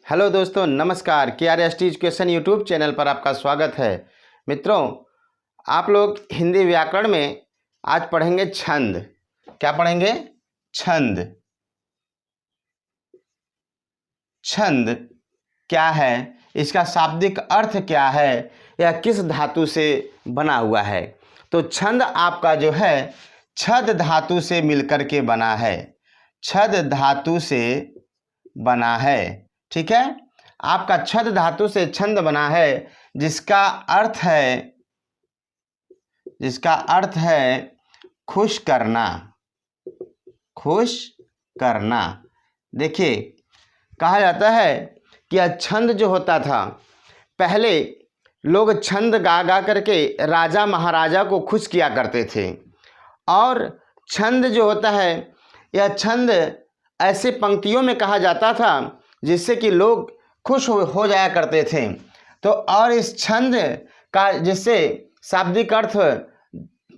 Hello दोस्तों, नमस्कार। KRST education YouTube channel पर आपका स्वागत है। मित्रों, आप लोग हिंदी व्याकरण में आज पढ़ेंगे छंद। क्या पढ़ेंगे? छंद। छंद क्या है, इसका शाब्दिक अर्थ क्या है, यह किस धातु से बना हुआ है? तो छंद आपका जो है छद धातु से मिलकर के बना है। छद धातु से बना है, ठीक है। आपका छद धातु से छंद बना है, जिसका अर्थ है खुश करना। खुश करना। देखिए, कहा जाता है कि यह छंद जो होता था, पहले लोग छंद गा गा करके राजा महाराजा को खुश किया करते थे। और छंद जो होता है, यह छंद ऐसे पंक्तियों में कहा जाता था जिससे कि लोग खुश हो जाया करते थे। तो और इस छंद का जिससे शाब्दिक अर्थ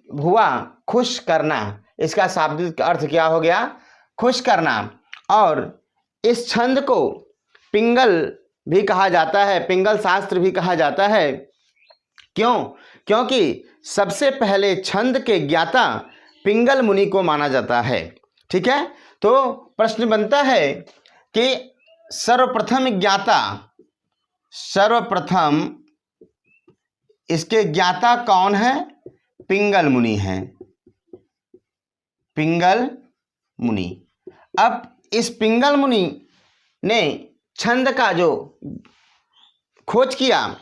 हुआ खुश करना, इसका शाब्दिक अर्थ क्या हो गया? खुश करना। और इस छंद को पिंगल भी कहा जाता है, पिंगल शास्त्र भी कहा जाता है। क्यों? क्योंकि सबसे पहले छंद के ज्ञाता पिंगल मुनि को माना जाता है, ठीक है। तो प्रश्न बनता है कि सर्वप्रथम इसके ज्ञाता कौन है? पिंगल मुनि हैं। पिंगल मुनि। अब इस पिंगल मुनि ने छंद का जो खोज किया,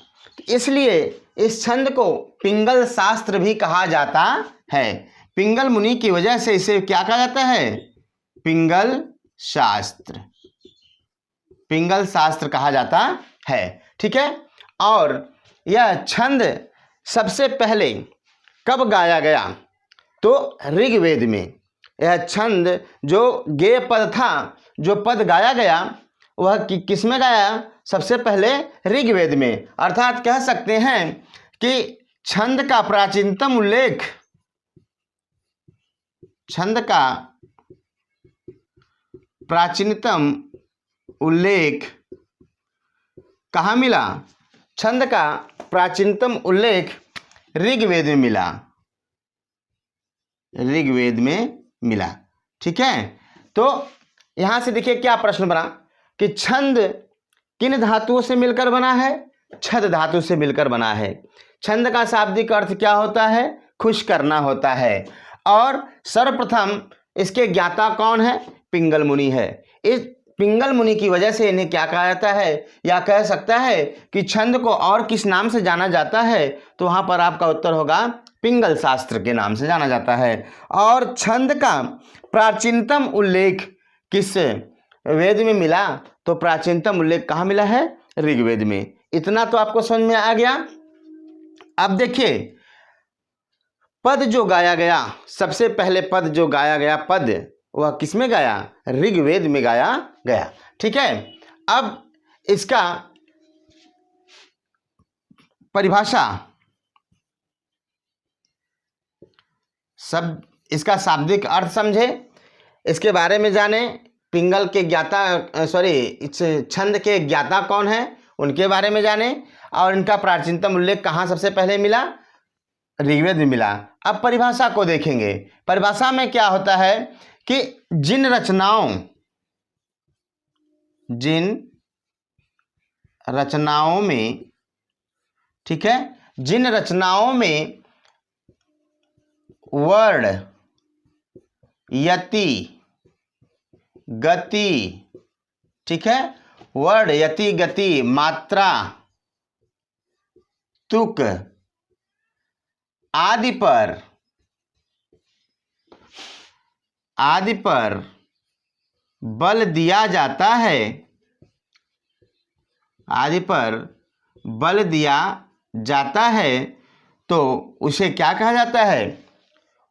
इसलिए इस छंद को पिंगल शास्त्र भी कहा जाता है। पिंगल मुनि की वजह से इसे क्या कहा जाता है? पिंगल शास्त्र। पिंगल शास्त्र कहा जाता है, ठीक है। और यह छंद सबसे पहले कब गाया गया? तो ऋग्वेद में। यह छंद जो गेय पद था, जो पद गाया गया, वह किस में गाया? सबसे पहले ऋग्वेद में। अर्थात कह सकते हैं कि छंद का प्राचीनतम उल्लेख कहाँ मिला? छंद का प्राचीनतम उल्लेख ऋग्वेद में मिला। ऋग्वेद में मिला, ठीक है। तो यहां से देखिए क्या प्रश्न बना कि छंद किन धातुओं से मिलकर बना है? छद धातु से मिलकर बना है। छंद का शाब्दिक अर्थ क्या होता है? खुश करना होता है। और सर्वप्रथम इसके ज्ञाता कौन है? पिंगल मुनि है। इस पिंगल मुनि की वजह से इन्हें क्या कहा जाता है, या कह सकता है कि छंद को और किस नाम से जाना जाता है? तो वहां पर आपका उत्तर होगा पिंगल शास्त्र के नाम से जाना जाता है। और छंद का प्राचीनतम उल्लेख किस वेद में मिला? तो प्राचीनतम उल्लेख कहाँ मिला है? ऋग्वेद में। इतना तो आपको समझ में आ गया। अब देखिए, पद जो गाया गया, सबसे पहले पद जो गाया गया, पद वह किस में गाया? ऋग्वेद में गाया गया, ठीक है। अब इसका परिभाषा, सब इसका शाब्दिक अर्थ समझे, इसके बारे में जाने। पिंगल के ज्ञाता इस छंद के ज्ञाता कौन है, उनके बारे में जाने। और इनका प्राचीनतम उल्लेख कहाँ सबसे पहले मिला? ऋग्वेद में मिला। अब परिभाषा को देखेंगे। परिभाषा में क्या होता है कि जिन रचनाओं में, ठीक है, जिन रचनाओं में वर्ण, यति, गति, ठीक है, वर्ण, यति, गति, मात्रा, तुक आदि पर बल दिया जाता है, आदि पर बल दिया जाता है, तो उसे क्या कहा जाता है?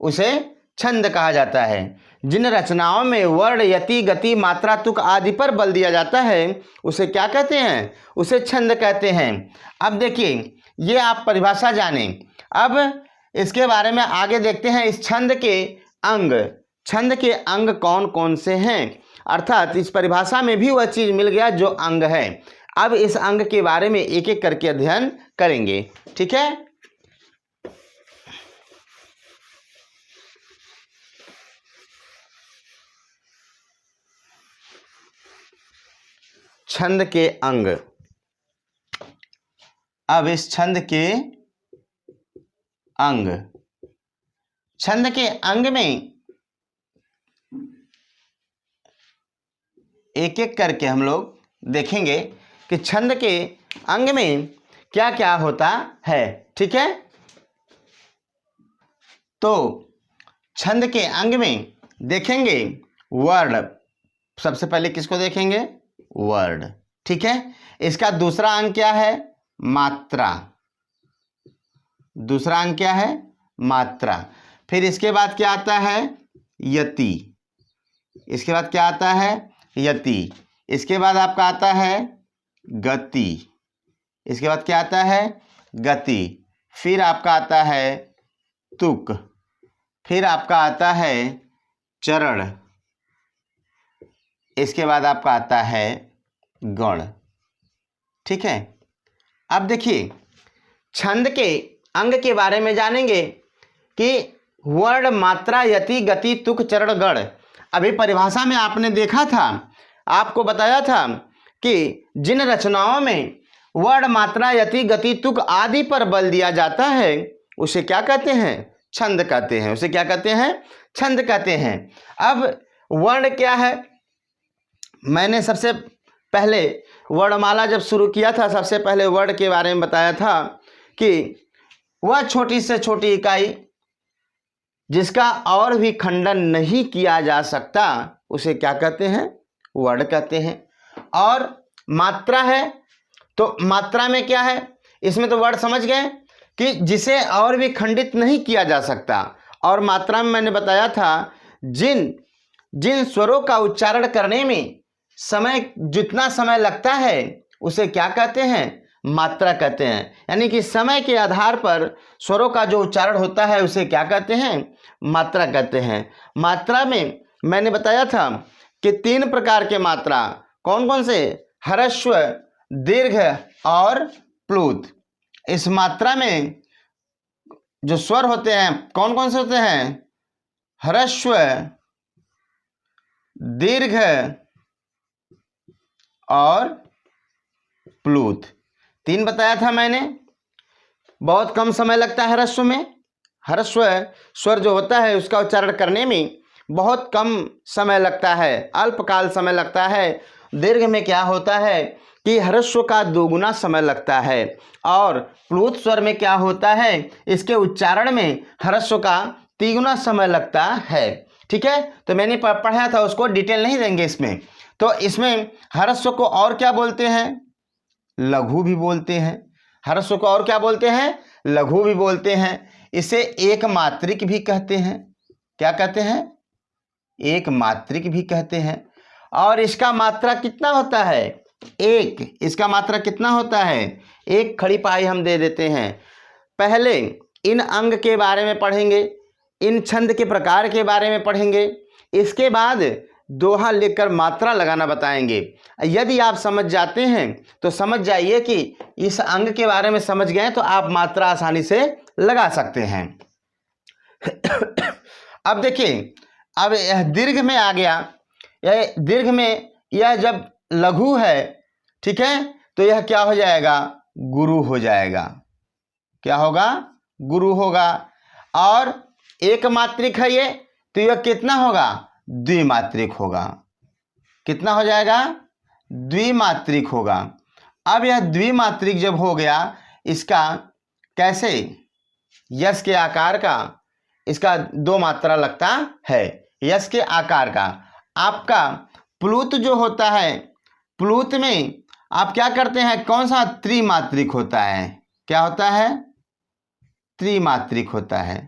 उसे छंद कहा जाता है। जिन रचनाओं में वर्ण, यति, गति, मात्रा, तुक आदि पर बल दिया जाता है, उसे क्या कहते हैं? उसे छंद कहते हैं। अब देखिए, ये आप परिभाषा जाने। अब इसके बारे में आगे देखते हैं। इस छंद के अंग कौन कौन से हैं? अर्थात इस परिभाषा में भी वह चीज मिल गया जो अंग है। अब इस अंग के बारे में एक एक करके अध्ययन करेंगे, ठीक है। छंद के अंग। अब इस छंद के अंग, छंद के अंग में एक एक करके हम लोग देखेंगे कि छंद के अंग में क्या क्या होता है, ठीक है। तो छंद के अंग में देखेंगे वर्ड, सबसे पहले किसको देखेंगे? वर्ड, ठीक है। इसका दूसरा अंग क्या है? मात्रा। दूसरा अंग क्या है? मात्रा। फिर इसके बाद क्या आता है? यति। इसके बाद क्या आता है? यति। इसके बाद आपका आता है गति। इसके बाद क्या आता है? गति। फिर आपका आता है तुक। फिर आपका आता है चरण। इसके बाद आपका आता है गण, ठीक है। अब देखिए छंद के अंग के बारे में जानेंगे कि वर्ण, मात्रा, यति, गति, तुक, चरण, गण। अभी परिभाषा में आपने देखा था, आपको बताया था कि जिन रचनाओं में वर्ण, मात्रा, यति, गति, तुक आदि पर बल दिया जाता है उसे क्या कहते हैं? छंद कहते हैं। उसे क्या कहते हैं? छंद कहते हैं। अब वर्ण क्या है? मैंने सबसे पहले वर्णमाला जब शुरू किया था, सबसे पहले वर्ण के बारे में बताया था कि वह छोटी से छोटी इकाई जिसका और भी खंडन नहीं किया जा सकता उसे क्या कहते हैं? वर्ण कहते हैं। और मात्रा है, तो मात्रा में क्या है? इसमें तो वर्ण समझ गए कि जिसे और भी खंडित नहीं किया जा सकता। और मात्रा में मैंने बताया था जिन जिन स्वरों का उच्चारण करने में समय, जितना समय लगता है उसे क्या कहते हैं? मात्रा कहते हैं। यानी कि समय के आधार पर स्वरों का जो उच्चारण होता है उसे क्या कहते हैं? मात्रा कहते हैं। मात्रा में मैंने बताया था कि 3 प्रकार के मात्रा, कौन कौन से? ह्रस्व, दीर्घ और प्लुत। इस मात्रा में जो स्वर होते हैं कौन कौन से होते हैं? ह्रस्व, दीर्घ और प्लुत। 3 बताया था मैंने। बहुत कम समय लगता है ह्रस्व में। ह्रस्व स्वर जो होता है उसका उच्चारण करने में बहुत कम समय लगता है, अल्पकाल समय लगता है। दीर्घ में क्या होता है कि ह्रस्व का 2 गुना समय लगता है। और प्लुत स्वर में क्या होता है? इसके उच्चारण में ह्रस्व का 3 गुना समय लगता है, ठीक है। तो मैंने पढ़ा था, उसको डिटेल नहीं देंगे इसमें। तो इसमें ह्रस्व को और क्या बोलते हैं? लघु भी बोलते हैं। ह्रस्व को और क्या बोलते हैं? लघु भी बोलते हैं। इसे एक मात्रिक भी कहते हैं। क्या कहते हैं? एक मात्रिक भी कहते हैं। और इसका मात्रा कितना होता है? 1। इसका मात्रा कितना होता है? 1 खड़ी पाई हम दे देते हैं। पहले इन अंग के बारे में पढ़ेंगे, इन छंद के प्रकार के बारे में पढ़ेंगे। इसके बाद दोहा लेकर मात्रा लगाना बताएंगे। यदि आप समझ जाते हैं तो समझ जाइए कि इस अंग के बारे में समझ गए तो आप मात्रा आसानी से लगा सकते हैं। अब देखिए, अब यह दीर्घ में आ गया। यह दीर्घ में, यह जब लघु है, ठीक है, तो यह क्या हो जाएगा? गुरु हो जाएगा। क्या होगा? गुरु होगा। और एक मात्रिक है ये, तो यह कितना होगा? द्विमात्रिक होगा। कितना हो जाएगा? द्विमात्रिक होगा। अब यह द्विमात्रिक जब हो गया, इसका कैसे? यश के आकार का इसका 2 मात्रा लगता है। यश के आकार का। आपका प्लुत जो होता है, प्लुत में आप क्या करते हैं? कौन सा? त्रिमात्रिक होता है। क्या होता है? त्रिमात्रिक होता है।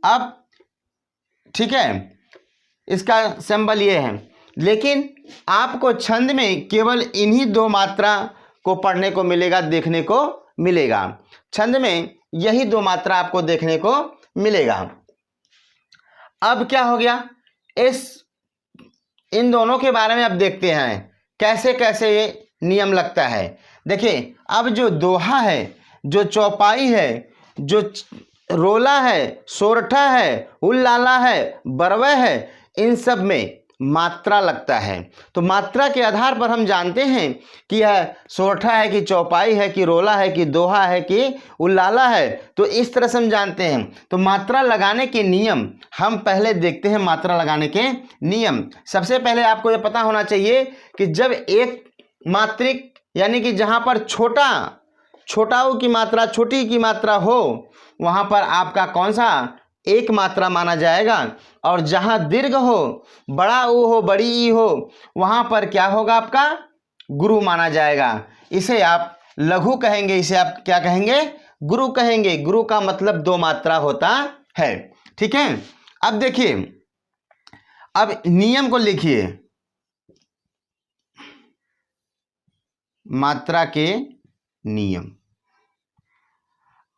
अब ठीक है, इसका सिंबल ये है। लेकिन आपको छंद में केवल इन्हीं 2 मात्रा को पढ़ने को मिलेगा, देखने को मिलेगा। छंद में यही 2 मात्रा आपको देखने को मिलेगा। अब क्या हो गया? इस इन दोनों के बारे में अब देखते हैं कैसे कैसे ये नियम लगता है। देखिए, अब जो दोहा है, जो चौपाई है, जो रोला है, सोरठा है, उल्लाला है, बरवा है, इन सब में मात्रा लगता है। तो मात्रा के आधार पर हम जानते हैं कि यह सोरठा है कि चौपाई है कि रोला है कि दोहा है कि उल्लाला है। तो इस तरह से हम जानते हैं। तो मात्रा लगाने के नियम हम पहले देखते हैं। मात्रा लगाने के नियम, सबसे पहले आपको यह पता होना चाहिए कि जब एक मात्रिक यानी कि जहाँ पर छोटाऊ की मात्रा, छोटी की मात्रा हो, वहाँ पर आपका कौन सा एक मात्रा माना जाएगा। और जहाँ दीर्घ हो, बड़ा ऊ हो, बड़ी ई हो, वहाँ पर क्या होगा, आपका गुरु माना जाएगा। इसे आप लघु कहेंगे, इसे आप क्या कहेंगे, गुरु कहेंगे। गुरु का मतलब दो मात्रा होता है। ठीक है। अब देखिए, अब नियम को लिखिए, मात्रा के नियम।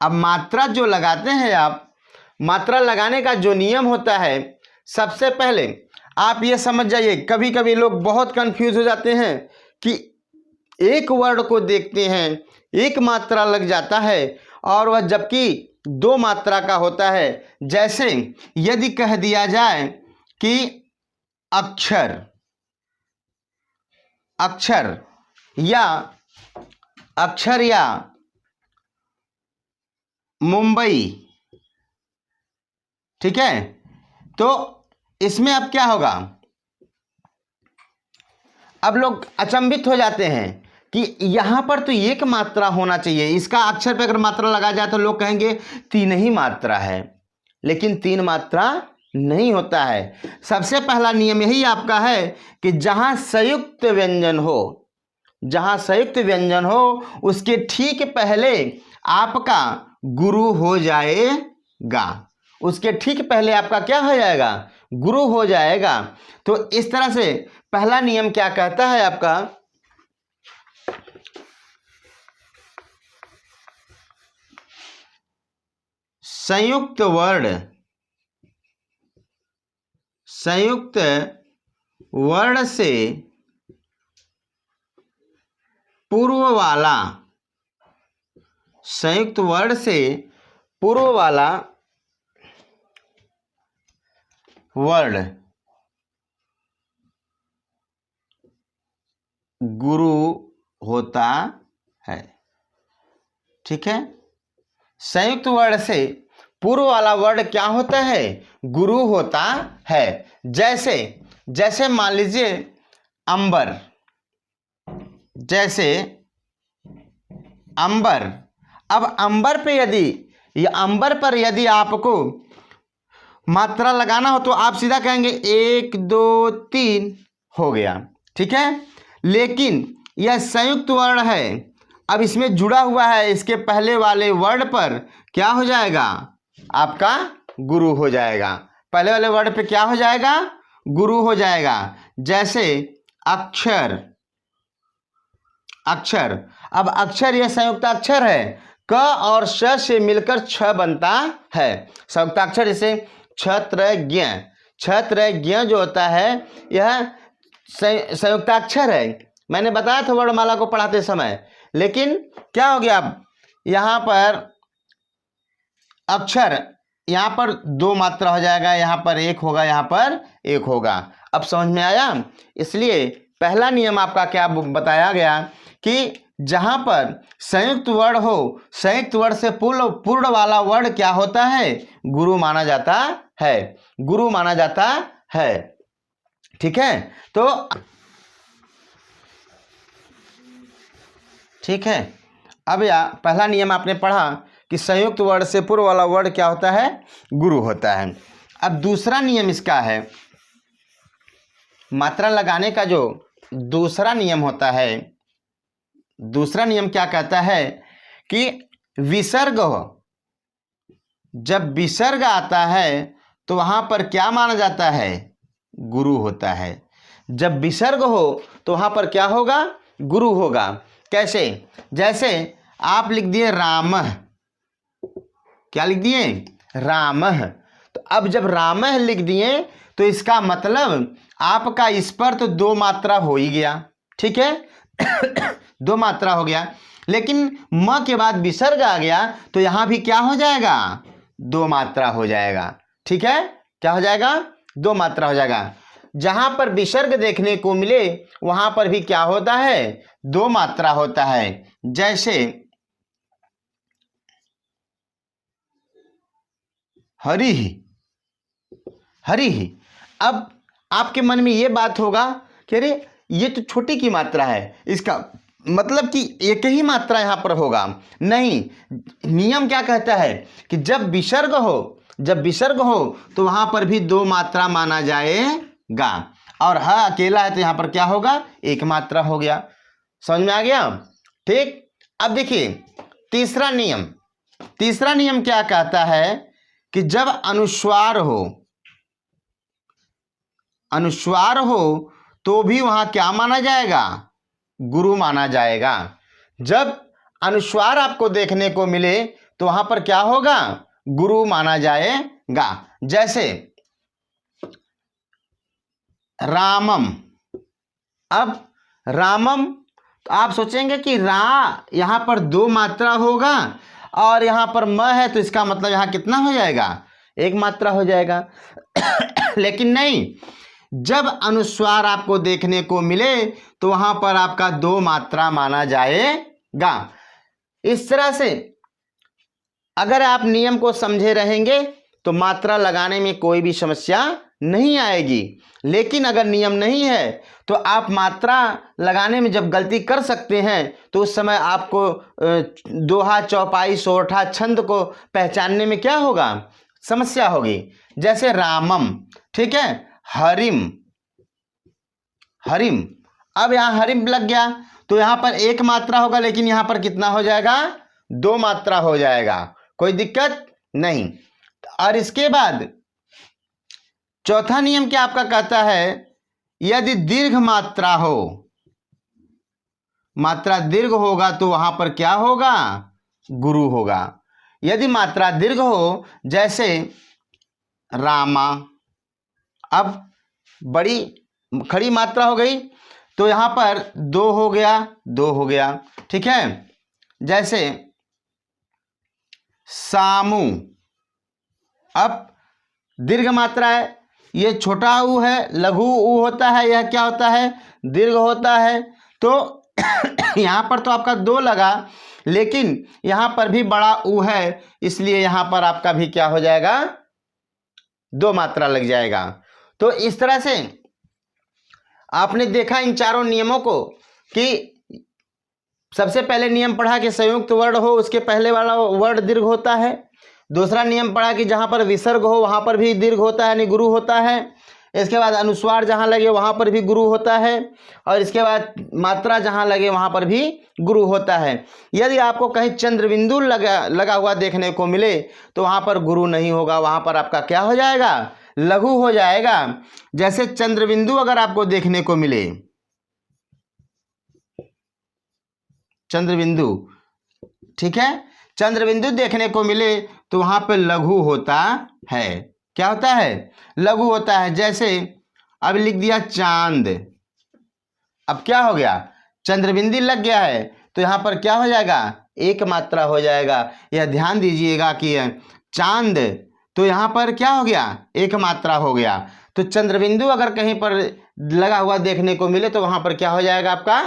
अब मात्रा जो लगाते हैं आप, मात्रा लगाने का जो नियम होता है, सबसे पहले आप ये समझ जाइए। कभी कभी लोग बहुत कंफ्यूज हो जाते हैं कि एक वर्ड को देखते हैं, एक मात्रा लग जाता है और वह जबकि दो मात्रा का होता है। जैसे यदि कह दिया जाए कि अक्षर, अक्षर या मुंबई, ठीक है, तो इसमें अब क्या होगा, अब लोग अचंभित हो जाते हैं कि यहां पर तो एक मात्रा होना चाहिए, इसका अक्षर पे अगर मात्रा लगा जाए तो लोग कहेंगे तीन ही मात्रा है, लेकिन तीन मात्रा नहीं होता है। सबसे पहला नियम यही आपका है कि जहां संयुक्त व्यंजन हो, जहां संयुक्त व्यंजन हो, उसके ठीक पहले आपका गुरु हो जाएगा। उसके ठीक पहले आपका क्या हो जाएगा, गुरु हो जाएगा। तो इस तरह से पहला नियम क्या कहता है आपका, संयुक्त वर्ण से पूर्व वाला, संयुक्त वर्ण से पूर्व वाला वर्ण गुरु होता है। ठीक है। संयुक्त वर्ण से पूर्व वाला वर्ण क्या होता है, गुरु होता है। जैसे मान लीजिए अंबर, जैसे अंबर। अब अंबर पे अंबर पर यदि आपको मात्रा लगाना हो तो आप सीधा कहेंगे 1 2 3 हो गया। ठीक है। लेकिन यह संयुक्त वर्ण है, अब इसमें जुड़ा हुआ है, इसके पहले वाले वर्ण पर क्या हो जाएगा, आपका गुरु हो जाएगा। पहले वाले वर्ण पे क्या हो जाएगा, गुरु हो जाएगा। जैसे अक्षर, अक्षर। अब अक्षर यह संयुक्त अक्षर है, क और श से मिलकर छ बनता है। संयुक्ताक्षर जैसे क्षत्रज्ञ, क्षत्रज्ञ जो होता है यह संयुक्ताक्षर है। मैंने बताया था वर्णमाला को पढ़ाते समय, लेकिन क्या हो गया, अब यहाँ पर अक्षर, यहाँ पर दो मात्रा हो जाएगा, यहाँ पर एक होगा, यहाँ पर एक होगा। अब समझ में आया। इसलिए पहला नियम आपका क्या बताया गया कि जहाँ पर संयुक्त वर्ण हो, संयुक्त वर्ण से पूर्ण वाला वर्ण क्या होता है, गुरु माना जाता है, गुरु माना जाता है। ठीक है। तो ठीक है। अब पहला नियम आपने पढ़ा कि संयुक्त वर्ण से पूर्व वाला वर्ण क्या होता है, गुरु होता है। अब दूसरा नियम इसका है, मात्रा लगाने का जो दूसरा नियम होता है, दूसरा नियम क्या कहता है कि विसर्ग हो, जब विसर्ग आता है तो वहां पर क्या माना जाता है, गुरु होता है। जब विसर्ग हो तो वहां पर क्या होगा, गुरु होगा। कैसे, जैसे आप लिख दिए रामः, क्या लिख दिए, रामः। तो अब जब रामः लिख दिए तो इसका मतलब आपका इस पर तो 2 मात्रा हो ही गया, ठीक है 2 मात्रा हो गया, लेकिन म के बाद विसर्ग आ गया तो यहां भी क्या हो जाएगा, 2 मात्रा हो जाएगा, ठीक है, क्या हो जाएगा, 2 मात्रा हो जाएगा। जहां पर विसर्ग देखने को मिले वहां पर भी क्या होता है, 2 मात्रा होता है। जैसे हरि ही, हरि ही। अब आपके मन में ये बात होगा कि अरे ये तो छोटी की मात्रा है, इसका मतलब कि एक ही मात्रा यहां पर होगा। नहीं, नियम क्या कहता है कि जब विसर्ग हो तो वहां पर भी 2 मात्रा माना जाएगा, और ह अकेला है तो यहां पर क्या होगा, 1 मात्रा हो गया। समझ में आ गया, ठीक। अब देखिए तीसरा नियम क्या कहता है कि जब अनुस्वार हो तो भी वहां क्या माना जाएगा, गुरु माना जाएगा। जब अनुस्वार आपको देखने को मिले तो वहां पर क्या होगा, गुरु माना जाएगा। जैसे रामम। अब रामम तो आप सोचेंगे कि रा यहां पर 2 मात्रा होगा और यहां पर म है तो इसका मतलब यहां कितना हो जाएगा, 1 मात्रा हो जाएगा। लेकिन नहीं, जब अनुस्वार आपको देखने को मिले तो वहां पर आपका 2 मात्रा माना जाएगा। इस तरह से अगर आप नियम को समझे रहेंगे तो मात्रा लगाने में कोई भी समस्या नहीं आएगी। लेकिन अगर नियम नहीं है तो आप मात्रा लगाने में जब गलती कर सकते हैं तो उस समय आपको दोहा, चौपाई, सोरठा, छंद को पहचानने में क्या होगा, समस्या होगी। जैसे रामम, ठीक है, हरिम, हरिम। अब यहां हरिम लग गया तो यहां पर 1 मात्रा होगा, लेकिन यहां पर कितना हो जाएगा, 2 मात्रा हो जाएगा, कोई दिक्कत नहीं। और इसके बाद चौथा नियम क्या आपका कहता है, यदि दीर्घ मात्रा हो, मात्रा दीर्घ होगा तो वहां पर क्या होगा, गुरु होगा। यदि मात्रा दीर्घ हो, जैसे रामा, अब बड़ी खड़ी मात्रा हो गई तो यहां पर 2 हो गया, ठीक है। जैसे सामू, अब दीर्घ मात्रा है, ये छोटा ऊ है, लघु ऊ होता है, यह क्या होता है, दीर्घ होता है। तो यहां पर तो आपका 2 लगा, लेकिन यहां पर भी बड़ा ऊ है, इसलिए यहां पर आपका भी क्या हो जाएगा, 2 मात्रा लग जाएगा। तो इस तरह से आपने देखा इन चारों नियमों को कि सबसे पहले नियम पढ़ा कि संयुक्त वर्ण हो उसके पहले वाला वर्ण दीर्घ होता है। दूसरा नियम पढ़ा कि जहां पर विसर्ग हो वहां पर भी दीर्घ होता है, यानी गुरु होता है। इसके बाद अनुस्वार जहां लगे वहां पर भी गुरु होता है, और इसके बाद मात्रा जहां लगे वहां पर भी गुरु होता है। यदि आपको कहीं चंद्रबिंदु लगा हुआ देखने को मिले तो वहां पर गुरु नहीं होगा, वहां पर आपका क्या हो जाएगा, लघु हो जाएगा। जैसे चंद्रबिंदु अगर आपको देखने को मिले, चंद्रबिंदु, ठीक है, चंद्रबिंदु देखने को मिले तो वहां पर लघु होता है। क्या होता है, लघु होता है। जैसे अब लिख दिया चांद, अब क्या हो गया, चंद्रबिंदु लग गया है तो यहां पर क्या हो जाएगा, 1 मात्रा हो जाएगा। यह ध्यान दीजिएगा कि चांद तो यहां पर क्या हो गया, 1 मात्रा हो गया। तो चंद्रबिंदु अगर कहीं पर लगा हुआ देखने को मिले तो वहां पर क्या हो जाएगा आपका,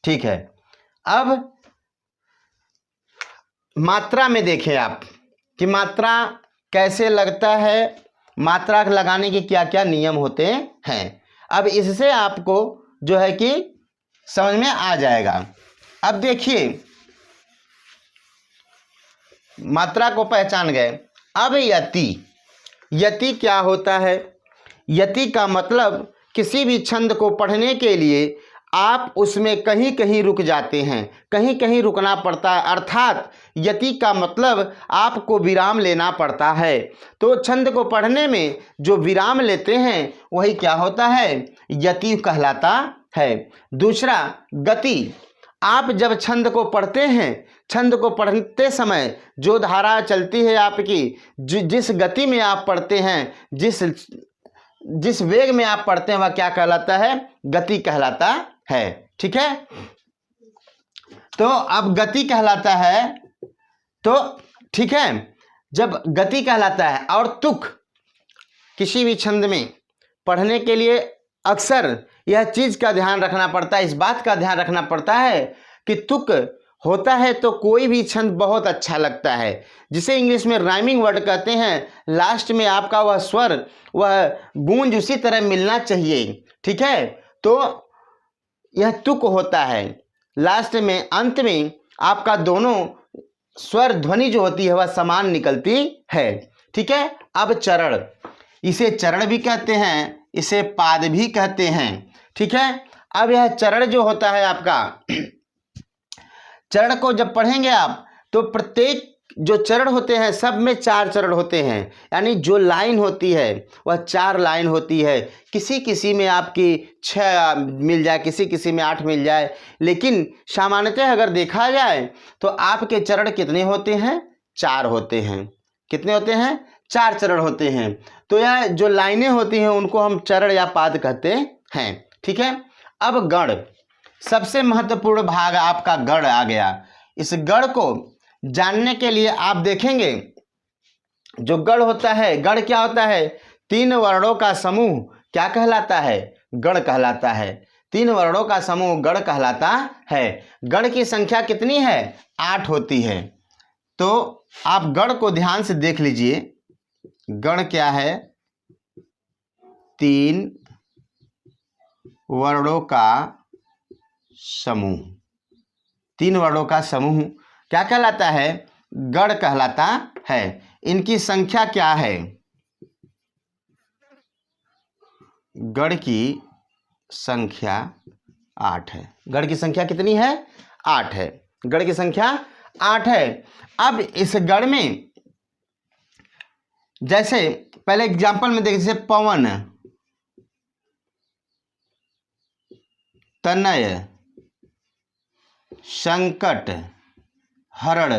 ठीक है। अब मात्रा में देखें आप कि मात्रा कैसे लगता है, मात्रा लगाने के क्या क्या नियम होते हैं। अब इससे आपको जो है कि समझ में आ जाएगा। अब देखिए मात्रा को पहचान गए। अब यति क्या होता है, यति का मतलब किसी भी छंद को पढ़ने के लिए आप उसमें कहीं कहीं रुक जाते हैं, कहीं कहीं रुकना पड़ता है, अर्थात यति का मतलब आपको विराम लेना पड़ता है। तो छंद को पढ़ने में जो विराम लेते हैं वही क्या होता है, यति कहलाता है। दूसरा गति, आप जब छंद को पढ़ते हैं, छंद को पढ़ते समय जो धारा चलती है आपकी, जिस गति में आप पढ़ते हैं, जिस वेग में आप पढ़ते हैं, वह क्या कहलाता है? गति कहलाता है। ठीक है, तो अब गति कहलाता है, तो ठीक है, जब गति कहलाता है और तुक किसी भी छंद में पढ़ने के लिए अक्सर यह चीज का ध्यान रखना पड़ता है, इस बात का ध्यान रखना पड़ता है कि तुक होता है तो कोई भी छंद बहुत अच्छा लगता है, जिसे इंग्लिश में राइमिंग वर्ड कहते हैं। लास्ट में आपका वह स्वर, वह गूंज उसी तरह मिलना चाहिए। ठीक है, तो यह तुक होता है। लास्ट में, अंत में आपका दोनों स्वर ध्वनि जो होती है वह समान निकलती है। ठीक है, अब चरण, इसे चरण भी कहते हैं, इसे पाद भी कहते हैं। ठीक है, अब यह चरण जो होता है आपका, चरण को जब पढ़ेंगे आप तो प्रत्येक जो चरण होते हैं सब में 4 चरण होते हैं, यानी जो लाइन होती है वह 4 लाइन होती है। किसी किसी में आपकी 6 मिल जाए, किसी किसी में 8 मिल जाए, लेकिन सामान्यतः अगर देखा जाए तो आपके चरण कितने होते हैं? 4 होते हैं। कितने होते हैं? 4 चरण होते हैं। तो यह जो लाइनें होती हैं उनको हम चरण या पाद कहते हैं। ठीक है, अब गण, सबसे महत्वपूर्ण भाग आपका गण आ गया। इस गण को जानने के लिए आप देखेंगे, जो गण होता है, गण क्या होता है? 3 वर्णों का समूह क्या कहलाता है? गण कहलाता है। 3 वर्णों का समूह गण कहलाता है। गण की संख्या कितनी है? 8 होती है। तो आप गण को ध्यान से देख लीजिए। गण क्या है? 3 वर्णों का समूह। 3 वर्णों का समूह क्या कहलाता है? गण कहलाता है। इनकी संख्या क्या है? गण की संख्या 8 है। गण की संख्या कितनी है? 8 है। गण की संख्या 8 है। अब इस गण में जैसे पहले एग्जांपल में देखिए, जैसे पवन, तनय, संकट हरण,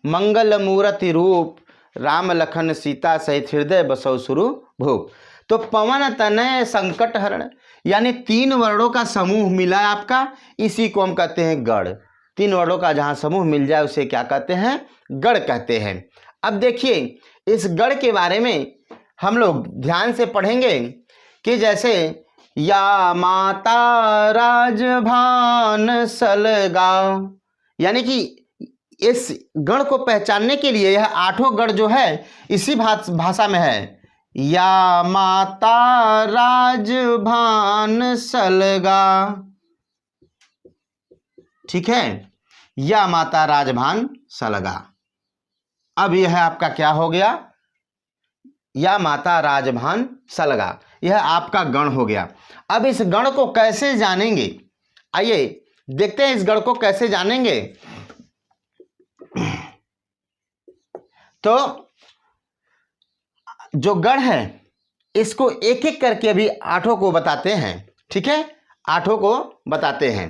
मंगल मूर्ति रूप, राम लखन सीता सहित हृदय बसौ सुरु भूप। तो पवन, तनय, संकट हरण, यानी 3 वर्णों का समूह मिला आपका, इसी को हम कहते हैं गण। 3 वर्णों का जहां समूह मिल जाए उसे क्या कहते हैं? गण कहते हैं। अब देखिए, इस गण के बारे में हम लोग ध्यान से पढ़ेंगे कि जैसे या माता राजभान सलगा, यानी कि इस गण को पहचानने के लिए यह 8 गण जो है इसी भाषा में है। या माता राजभान सलगा। ठीक है, या माता राजभान सलगा। अब यह आपका क्या हो गया? या माता राजभान सलगा, यह आपका गण हो गया। अब इस गण को कैसे जानेंगे? आइए देखते हैं इस गण को कैसे जानेंगे। तो जो गण है इसको एक एक करके अभी 8 को बताते हैं। ठीक है, 8 को बताते हैं।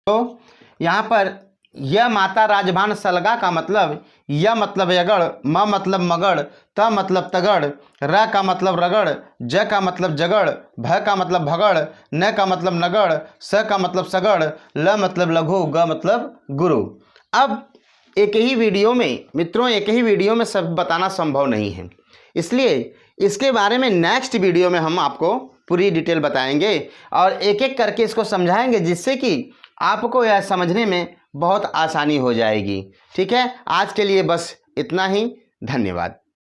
तो यहां पर यह माता राजभान सलगा का मतलब, य मतलब यगड़, म मतलब मगड़, त मतलब तगड़, र का मतलब रगड़, ज का मतलब जगड़, भ का मतलब भगड़, न का मतलब नगड़, स का मतलब सगड़, ल मतलब लघु, ग मतलब गुरु। अब एक ही वीडियो में मित्रों, एक ही वीडियो में सब बताना संभव नहीं है, इसलिए इसके बारे में नेक्स्ट वीडियो में हम आपको पूरी डिटेल बताएंगे और एक एक करके इसको समझाएंगे, जिससे कि आपको यह समझने में बहुत आसानी हो जाएगी। ठीक है, आज के लिए बस इतना ही। धन्यवाद।